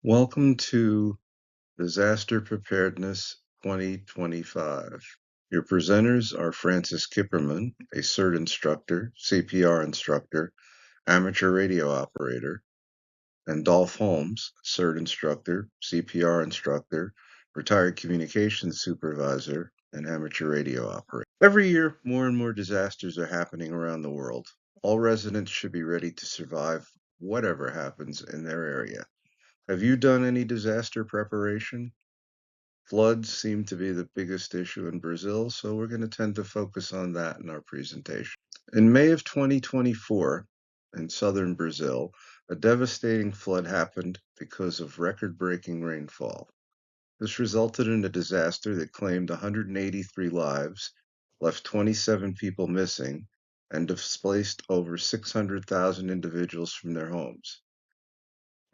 Welcome to Disaster Preparedness 2025. Your presenters are Frances Kiperman, a CERT instructor, CPR instructor, amateur radio operator, and Dolph Holmes, CERT instructor, CPR instructor, retired communications supervisor, and amateur radio operator. Every year, more and more disasters are happening around the world. All residents should be ready to survive whatever happens in their area. Have you done any disaster preparation? Floods seem to be the biggest issue in Brazil, so we're going to tend to focus on that in our presentation. In May of 2024, in southern Brazil, a devastating flood happened because of record-breaking rainfall. This resulted in a disaster that claimed 183 lives, left 27 people missing, and displaced over 600,000 individuals from their homes.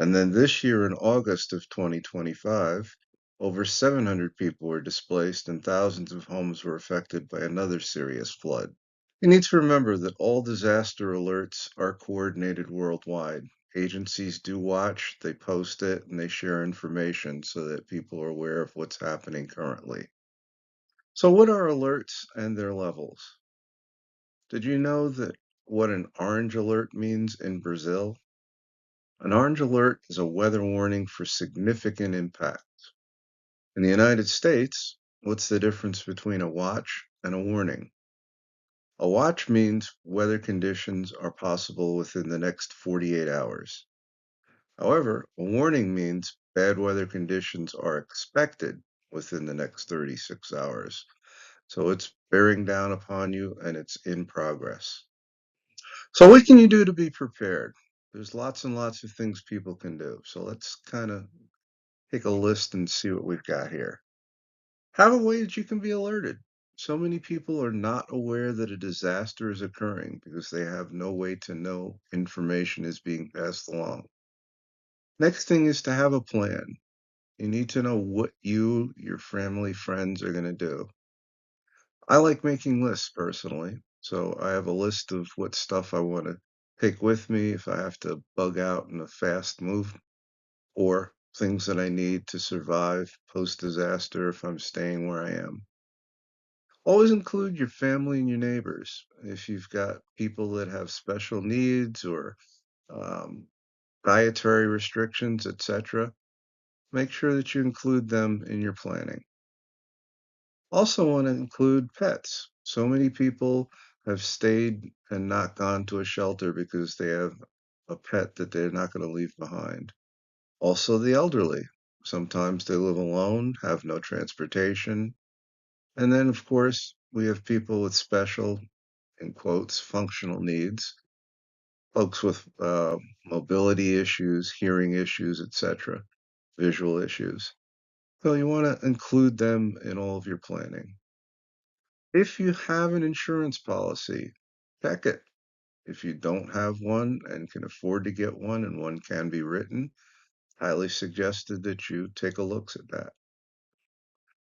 And then this year in August of 2025, over 700 people were displaced and thousands of homes were affected by another serious flood. You need to remember that all disaster alerts are coordinated worldwide. Agencies do watch, they post it, and they share information so that people are aware of what's happening currently. So what are alerts and their levels? Did you know that what an orange alert means in Brazil? An orange alert is a weather warning for significant impact. In the United States, what's the difference between a watch and a warning? A watch means weather conditions are possible within the next 48 hours. However, a warning means bad weather conditions are expected within the next 36 hours. So it's bearing down upon you and it's in progress. So what can you do to be prepared? There's lots and lots of things people can do. So let's kind of take a list and see what we've got here. Have a way that you can be alerted. So many people are not aware that a disaster is occurring because they have no way to know information is being passed along. Next thing is to have a plan. You need to know what you, your family, friends are going to do. I like making lists personally. So I have a list of what stuff I want to take with me if I have to bug out in a fast move, or things that I need to survive post-disaster if I'm staying where I am. Always include your family and your neighbors. If you've got people that have special needs or um, dietary restrictions, etc., make sure that you include them in your planning. Also want to include pets. So many people have stayed and not gone to a shelter because they have a pet that they're not going to leave behind. Also, the elderly. Sometimes they live alone, have no transportation. And then, of course, we have people with special, in quotes, functional needs, folks with mobility issues, hearing issues, etc., visual issues. So you want to include them in all of your planning. If you have an insurance policy, check it. If you don't have one and can afford to get one and one can be written, highly suggested that you take a look at that.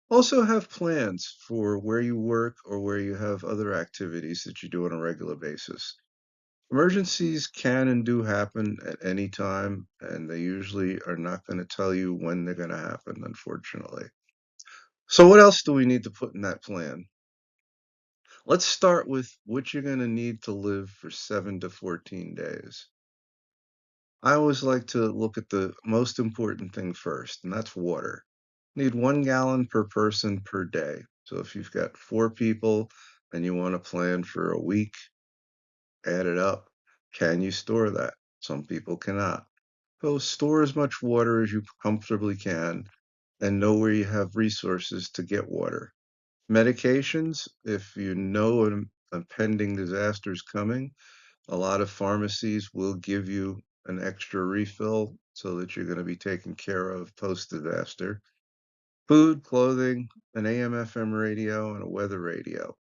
Also have plans for where you work or where you have other activities that you do on a regular basis. Emergencies can and do happen at any time, and they usually are not going to tell you when they're going to happen, unfortunately. So what else do we need to put in that plan? Let's start with what you're going to need to live for 7 to 14 days. I always like to look at the most important thing first, and that's water. You need 1 gallon per person per day. So if you've got 4 people and you want to plan for a week, add it up. Can you store that? Some people cannot. So store as much water as you comfortably can and know where you have resources to get water. Medications, if you know an impending disaster is coming, a lot of pharmacies will give you an extra refill so that you're going to be taken care of post-disaster. Food, clothing, an AM/FM radio, and a weather radio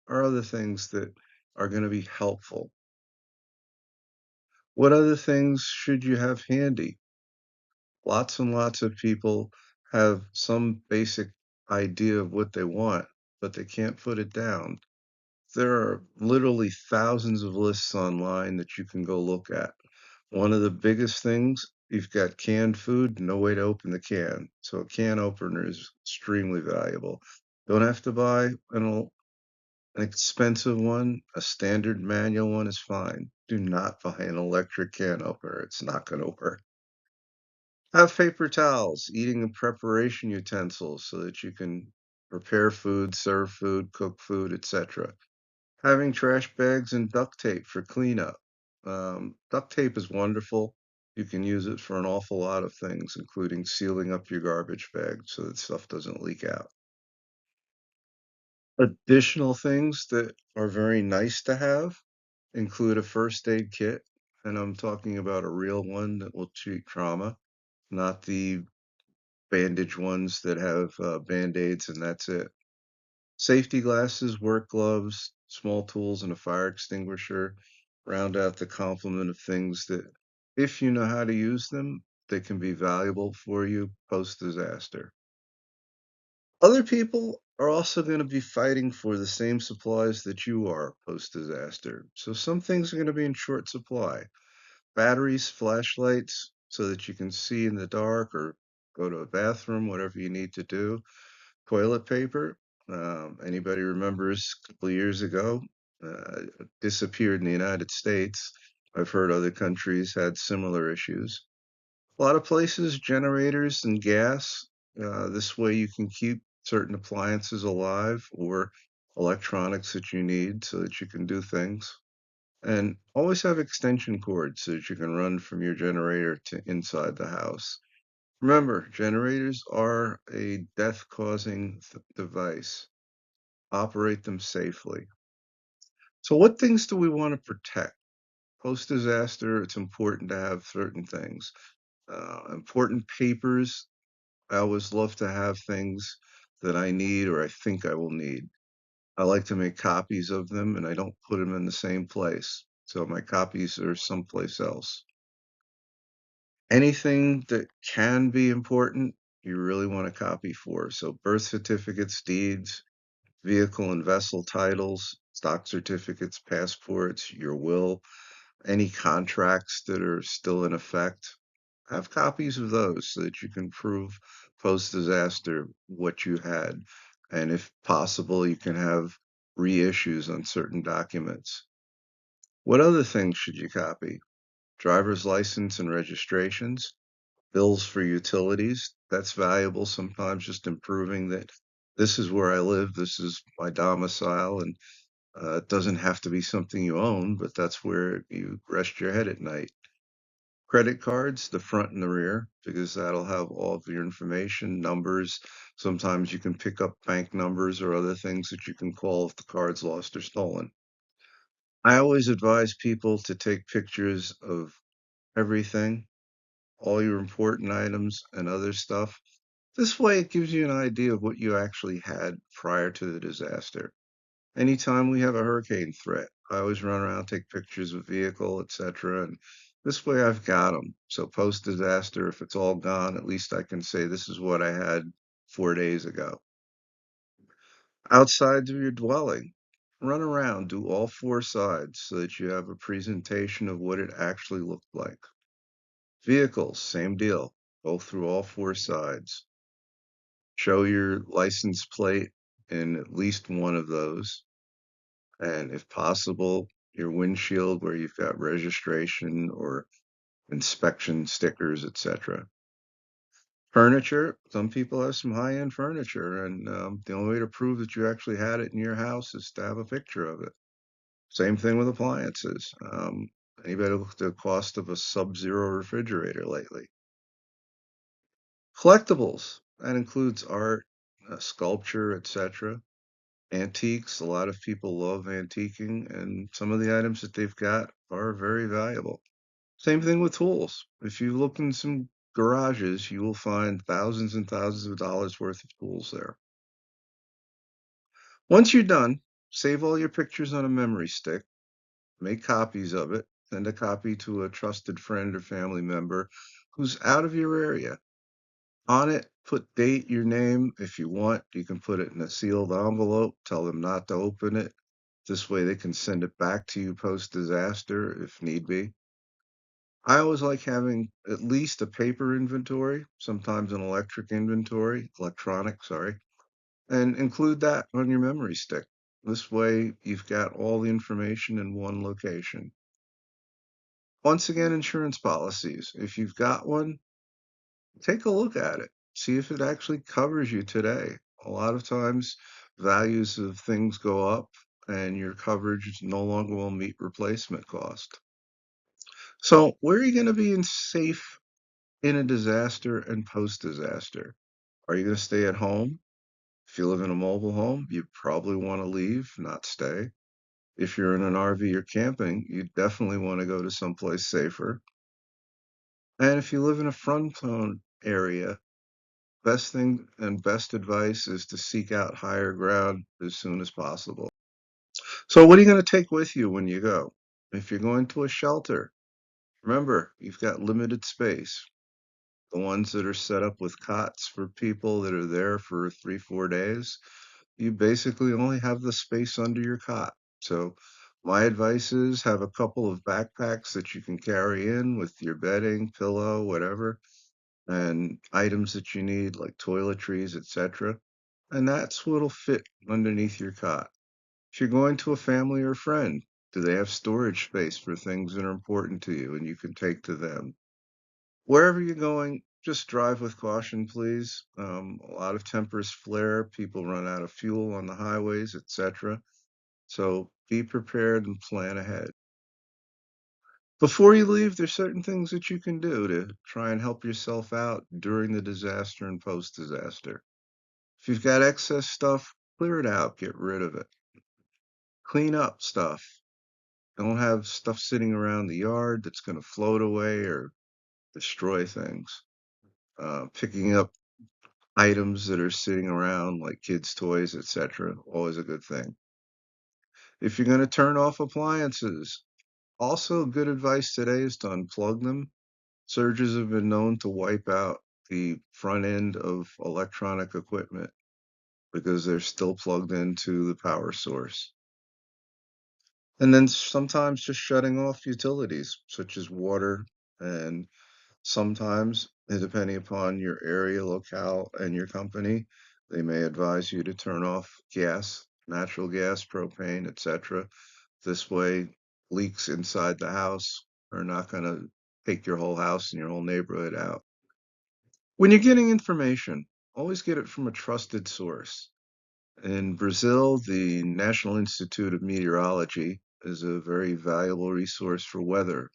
are other things that are going to be helpful. What other things should you have handy? Lots and lots of people have some basic idea of what they want, but they can't put it down. There are literally thousands of lists online that you can go look at. One of the biggest things you've got canned food, no way to open the can. So a can opener is extremely valuable. Don't have to buy an expensive one. A standard manual one is fine. Do not buy an electric can opener. It's not going to work. Have paper towels, eating and preparation utensils so that you can prepare food, serve food, cook food, etc. Having trash bags and duct tape for cleanup. Duct tape is wonderful. You can use it for an awful lot of things, including sealing up your garbage bag so that stuff doesn't leak out. Additional things that are very nice to have include a first aid kit, and I'm talking about a real one that will treat trauma, not the bandage ones that have band-aids and that's it. Safety glasses, work gloves, small tools, and a fire extinguisher round out the complement of things that, if you know how to use them, they can be valuable for you post-disaster. Other people are also going to be fighting for the same supplies that you are post-disaster. So some things are going to be in short supply. Batteries, flashlights, so that you can see in the dark or go to a bathroom, whatever you need to do. Toilet paper. Anybody remembers a couple of years ago, disappeared in the United States. I've heard other countries had similar issues. A lot of places, generators and gas. This way you can keep certain appliances alive or electronics that you need so that you can do things. And always have extension cords so that you can run from your generator to inside the house. Remember, generators are a death-causing device. Operate them safely. So what things do we want to protect? Post-disaster, it's important to have certain things. Important papers. I always love to have things that I need or I think I will need. I like to make copies of them and I don't put them in the same place. So my copies are someplace else. Anything that can be important, you really want a copy for. So birth certificates, deeds, vehicle and vessel titles, stock certificates, passports, your will, any contracts that are still in effect. Have copies of those so that you can prove post-disaster what you had. And if possible, you can have reissues on certain documents. What other things should you copy? Driver's license and registrations, bills for utilities. That's valuable sometimes, just improving that this is where I live, this is my domicile, and it doesn't have to be something you own, but that's where you rest your head at night. Credit cards, the front and the rear, because that'll have all of your information, numbers. Sometimes you can pick up bank numbers or other things that you can call if the card's lost or stolen. I always advise people to take pictures of everything, all your important items and other stuff. This way, it gives you an idea of what you actually had prior to the disaster. Anytime we have a hurricane threat, I always run around, take pictures of vehicle, etc. And this way I've got them. So post-disaster, if it's all gone, at least I can say this is what I had 4 days ago. Outside of your dwelling, run around, do all four sides so that you have a presentation of what it actually looked like. Vehicles, same deal. Go through all four sides. Show your license plate in at least one of those. And if possible, your windshield where you've got registration or inspection stickers, etc. Furniture, some people have some high-end furniture, and the only way to prove that you actually had it in your house is to have a picture of it. Same thing with appliances. Anybody look at the cost of a Sub-Zero refrigerator lately? Collectibles, that includes art, sculpture, etc. Antiques, a lot of people love antiquing, and some of the items that they've got are very valuable. Same thing with tools. If you look in some garages, you will find thousands and thousands of dollars worth of tools there. Once you're done, save all your pictures on a memory stick, make copies of it, send a copy to a trusted friend or family member who's out of your area. On it, put date, your name. If you want, you can put it in a sealed envelope, tell them not to open it. This way they can send it back to you post-disaster if need be. I always like having at least a paper inventory, sometimes an electronic, sorry, and include that on your memory stick. This way, you've got all the information in one location. Once again, insurance policies. If you've got one, take a look at it. See if it actually covers you today. A lot of times, values of things go up and your coverage no longer will meet replacement cost. So, where are you going to be safe in a disaster and post-disaster? Are you going to stay at home? If you live in a mobile home, you probably want to leave, not stay. If you're in an RV or camping, you definitely want to go to someplace safer. And if you live in a front zone area, best thing and best advice is to seek out higher ground as soon as possible. So, what are you going to take with you when you go? If you're going to a shelter, remember, you've got limited space. The ones that are set up with cots for people that are there for 3, 4 days, you basically only have the space under your cot. So my advice is have a couple of backpacks that you can carry in with your bedding, pillow, whatever, and items that you need like toiletries, etc. And that's what'll fit underneath your cot. If you're going to a family or friend, do they have storage space for things that are important to you and you can take to them? Wherever you're going, just drive with caution, please. A lot of tempers flare, people run out of fuel on the highways, etc. So be prepared and plan ahead. Before you leave, there's certain things that you can do to try and help yourself out during the disaster and post-disaster. If you've got excess stuff, clear it out, get rid of it. Clean up stuff. Don't have stuff sitting around the yard that's going to float away or destroy things. Picking up items that are sitting around like kids' toys, etc. Always a good thing. If you're going to turn off appliances, also good advice today is to unplug them. Surges have been known to wipe out the front end of electronic equipment because they're still plugged into the power source. And then sometimes just shutting off utilities such as water and sometimes, depending upon your area, locale, and your company, they may advise you to turn off gas, natural gas, propane, etc. This way, leaks inside the house are not going to take your whole house and your whole neighborhood out. When you're getting information, always get it from a trusted source. In Brazil, the National Institute of Meteorology is a very valuable resource for weather.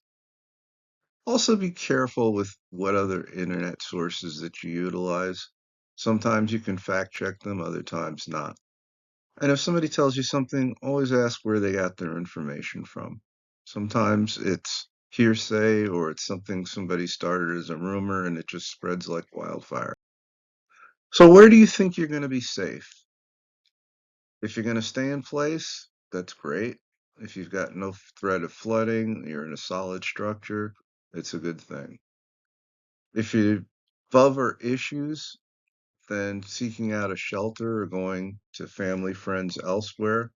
Also, be careful with what other internet sources that you utilize. Sometimes you can fact check them, other times not. And if somebody tells you something, always ask where they got their information from. Sometimes it's hearsay or it's something somebody started as a rumor and it just spreads like wildfire. So, where do you think you're going to be safe? If you're going to stay in place, that's great. If you've got no threat of flooding, you're in a solid structure, it's a good thing. If you above are issues, then seeking out a shelter or going to family, friends elsewhere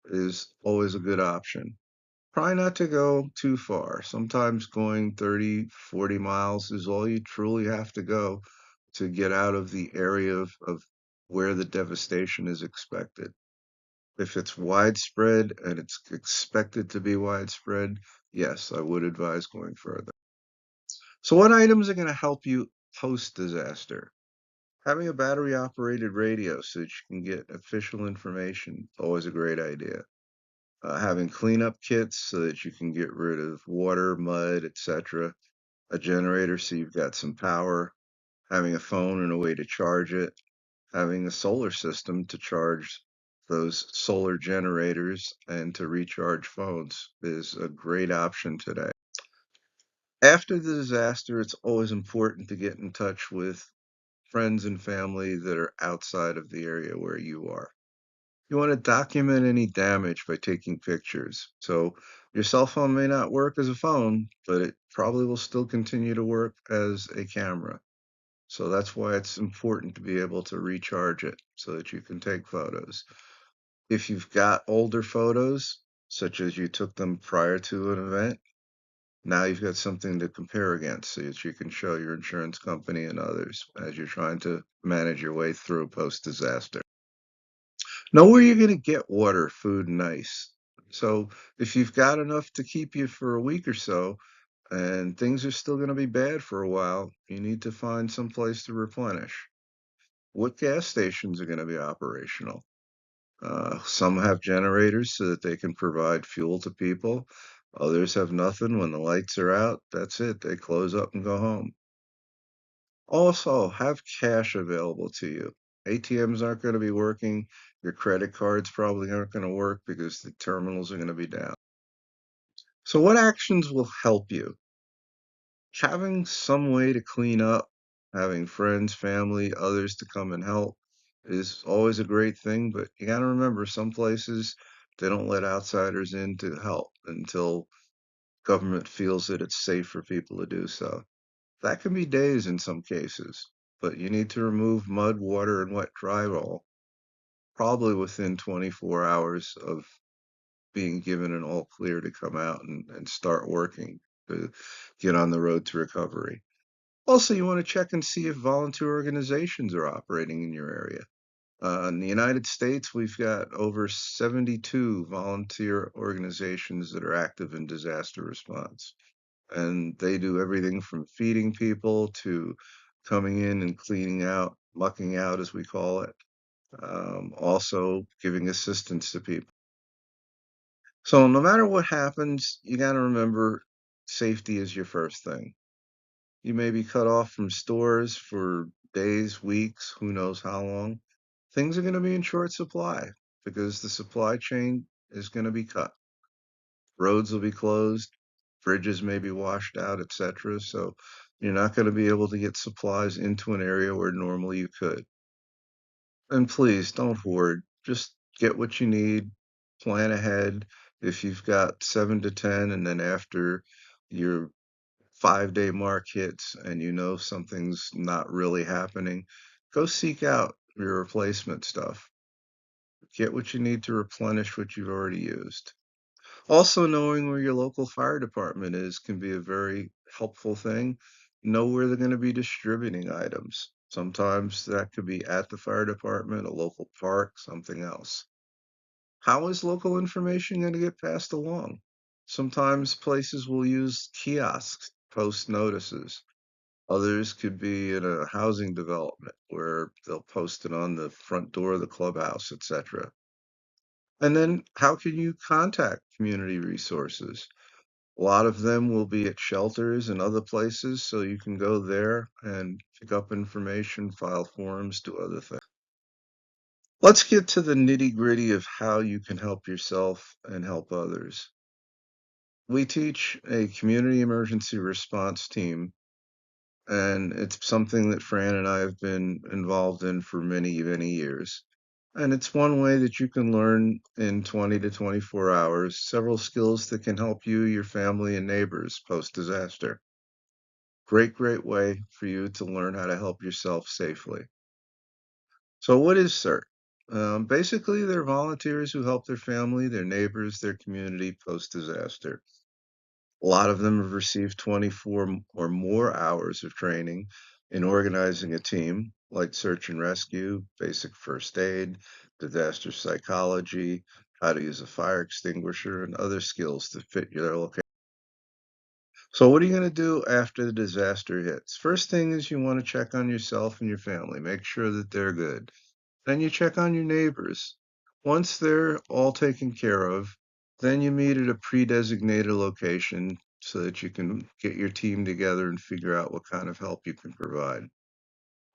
is always a good option. Try not to go too far. Sometimes going 30, 40 miles is all you truly have to go to get out of the area of where the devastation is expected. If it's widespread and it's expected to be widespread, yes, I would advise going further. So, what items are going to help you post disaster? Having a battery operated radio so that you can get official information, always a great idea. Having cleanup kits so that you can get rid of water, mud, etc. A generator so you've got some power. Having a phone and a way to charge it. Having a solar system to charge those solar generators and to recharge phones is a great option today. After the disaster, it's always important to get in touch with friends and family that are outside of the area where you are. You want to document any damage by taking pictures. So your cell phone may not work as a phone, but it probably will still continue to work as a camera. So that's why it's important to be able to recharge it so that you can take photos. If you've got older photos, such as you took them prior to an event, Now you've got something to compare against so that you can show your insurance company and others as you're trying to manage your way through post-disaster. Know where you're going to get water, food, and ice. So if you've got enough to keep you for a week or so, and things are still going to be bad for a while, you need to find some place to replenish. What gas stations are going to be operational? Some have generators so that they can provide fuel to people. Others have nothing. When the lights are out, that's it. They close up and go home. Also, have cash available to you. ATMs aren't going to be working. Your credit cards probably aren't going to work because the terminals are going to be down. So, what actions will help you? Having some way to clean up, having friends, family, others to come and help is always a great thing, but you got to remember some places they don't let outsiders in to help until government feels that it's safe for people to do so. That can be days in some cases, but you need to remove mud, water, and wet drywall probably within 24 hours of being given an all clear to come out and start working to get on the road to recovery. Also, you want to check and see if volunteer organizations are operating in your area. In the United States, we've got over 72 volunteer organizations that are active in disaster response. And they do everything from feeding people to coming in and cleaning out, mucking out, as we call it, also giving assistance to people. So, no matter what happens, you got to remember safety is your first thing. You may be cut off from stores for days, weeks, who knows how long. Things are going to be in short supply because the supply chain is going to be cut. Roads will be closed, bridges may be washed out, etc. So you're not going to be able to get supplies into an area where normally you could. And please don't hoard. Just get what you need, plan ahead. If you've got 7 to 10, and then after your 5 day mark hits and you know something's not really happening, go seek out your replacement stuff. Get what you need to replenish what you've already used. Also, knowing where your local fire department is can be a very helpful thing. Know where they're going to be distributing items. Sometimes that could be at the fire department, a local park, something else. How is local information going to get passed along? Sometimes places will use kiosks, post notices. Others could be in a housing development where they'll post it on the front door of the clubhouse, etc. And then how can you contact community resources? A lot of them will be at shelters and other places, so you can go there and pick up information, file forms, do other things. Let's get to the nitty-gritty of how you can help yourself and help others. We teach a community emergency response team, and it's something that Fran and I have been involved in for many, many years. And it's one way that you can learn in 20 to 24 hours several skills that can help you, your family, and neighbors post disaster. Great, great way for you to learn how to help yourself safely. So, what is CERT? Basically, they're volunteers who help their family, their neighbors, their community post disaster. A lot of them have received 24 or more hours of training in organizing a team, like search and rescue, basic first aid, disaster psychology, how to use a fire extinguisher, and other skills to fit your location. So, what are you going to do after the disaster hits? First thing is you want to check on yourself and your family, make sure that they're good. Then you check on your neighbors. Once they're all taken care of, then you meet at a pre-designated location so that you can get your team together and figure out what kind of help you can provide.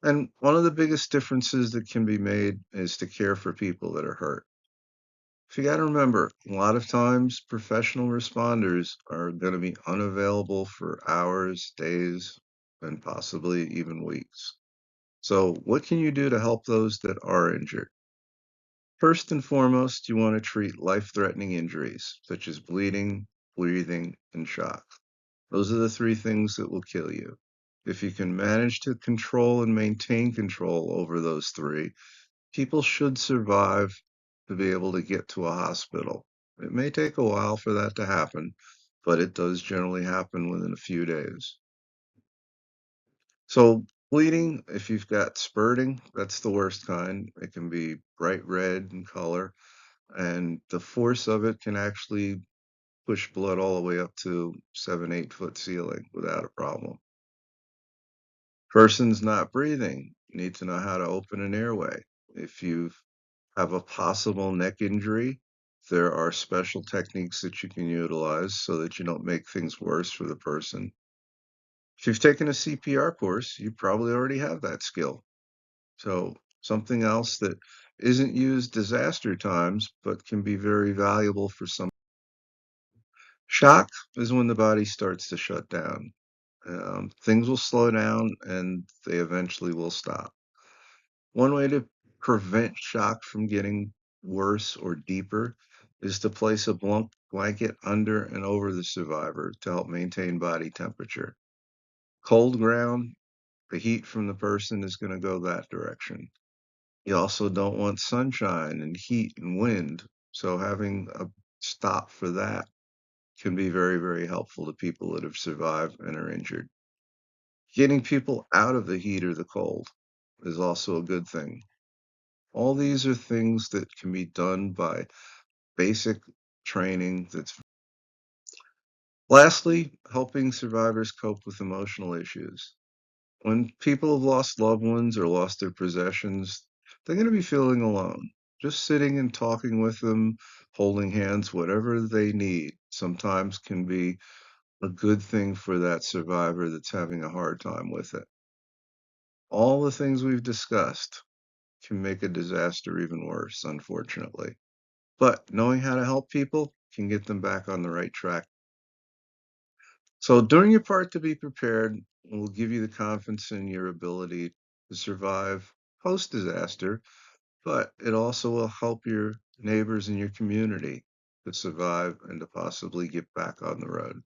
And one of the biggest differences that can be made is to care for people that are hurt. So you got to remember, a lot of times professional responders are going to be unavailable for hours, days, and possibly even weeks. So what can you do to help those that are injured? First and foremost, you want to treat life-threatening injuries, such as bleeding, breathing, and shock. Those are the three things that will kill you. If you can manage to control and maintain control over those three, people should survive to be able to get to a hospital. It may take a while for that to happen, but it does generally happen within a few days. So bleeding, if you've got spurting, that's the worst kind. It can be bright red in color, and the force of it can actually push blood all the way up to 7, 8 foot ceiling without a problem. Person's not breathing, you need to know how to open an airway. If you have a possible neck injury, there are special techniques that you can utilize so that you don't make things worse for the person. If you've taken a CPR course, you probably already have that skill. So something else that isn't used disaster times, but can be very valuable for some. Shock is when the body starts to shut down. Things will slow down and they eventually will stop. One way to prevent shock from getting worse or deeper is to place a blanket under and over the survivor to help maintain body temperature. Cold ground, the heat from the person is going to go that direction. You also don't want sunshine and heat and wind, so having a stop for that can be very, very helpful to people that have survived and are injured. Getting people out of the heat or the cold is also a good thing. All these are things that can be done by basic training that's lastly, helping survivors cope with emotional issues. When people have lost loved ones or lost their possessions, they're going to be feeling alone. Just sitting and talking with them, holding hands, whatever they need, sometimes can be a good thing for that survivor that's having a hard time with it. All the things we've discussed can make a disaster even worse, unfortunately. But knowing how to help people can get them back on the right track. So, doing your part to be prepared will give you the confidence in your ability to survive post disaster, but it also will help your neighbors in your community to survive and to possibly get back on the road.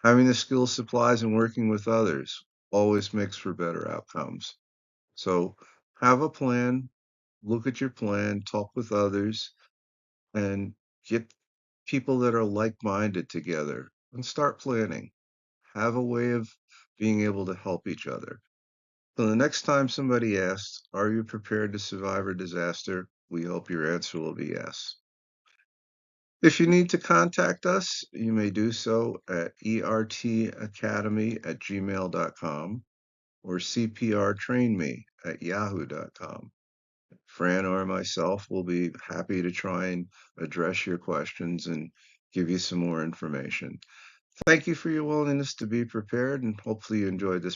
Having the skills, supplies, and working with others always makes for better outcomes. So, have a plan, look at your plan, talk with others, and get people that are like-minded together and start planning. Have a way of being able to help each other. So the next time somebody asks, are you prepared to survive a disaster? We hope your answer will be yes. If you need to contact us, you may do so at ertacademy@gmail.com or cprtrainme@yahoo.com. Fran or myself will be happy to try and address your questions and give you some more information. Thank you for your willingness to be prepared, and hopefully you enjoyed this